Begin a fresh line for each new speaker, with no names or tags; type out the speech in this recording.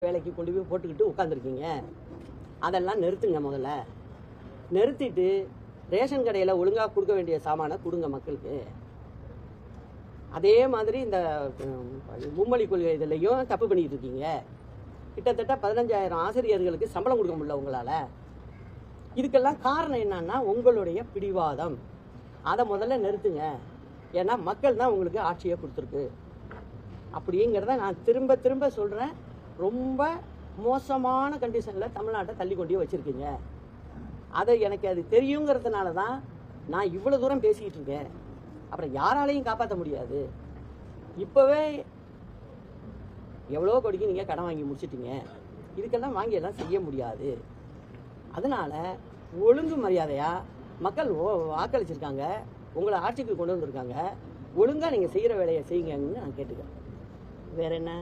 வேலைக்கு கொண்டு போய் போட்டுக்கிட்டு உட்காந்துருக்கீங்க. அதெல்லாம் நிறுத்துங்க. முதல்ல நிறுத்திட்டு ரேஷன் கடையில் ஒழுங்காக கொடுக்க வேண்டிய சாமானை கொடுங்க மக்களுக்கு. அதே மாதிரி இந்த மும்மொழி கொள்கை இதுலையும் தப்பு பண்ணிட்டு இருக்கீங்க. கிட்டத்தட்ட 15,000 ஆசிரியர்களுக்கு சம்பளம் கொடுக்க முடியல உங்களால். இதுக்கெல்லாம் காரணம் என்னன்னா உங்களுடைய பிடிவாதம். அதை முதல்ல நிறுத்துங்க. ஏன்னா மக்கள் தான் உங்களுக்கு ஆட்சியை கொடுத்துருக்கு. அப்படிங்கிறத நான் திரும்ப திரும்ப சொல்கிறேன். ரொம்ப மோசமான கண்டிஷனில் தமிழ்நாட்டை தள்ளி கொண்டே வச்சுருக்கீங்க. அதை எனக்கு அது தெரியுங்கிறதுனால தான் நான் இவ்வளோ தூரம் பேசிக்கிட்டு இருக்கேன். அப்புறம் யாராலையும் காப்பாற்ற முடியாது. இப்போவே எவ்வளோ கோடிக்கு நீங்கள் கடன் வாங்கி முடிச்சிட்டீங்க. இதுக்கெல்லாம் வாங்கியெல்லாம் செய்ய முடியாது. அதனால் ஒழுங்கு மரியாதையாக மக்கள் வாக்களிச்சிருக்காங்க, உங்களை ஆட்சிக்கு கொண்டு வந்திருக்காங்க. ஒழுங்காக நீங்கள் செய்கிற வேலையை செய்யுங்கன்னு நான் கேட்டுக்கிறேன். வேற என்ன?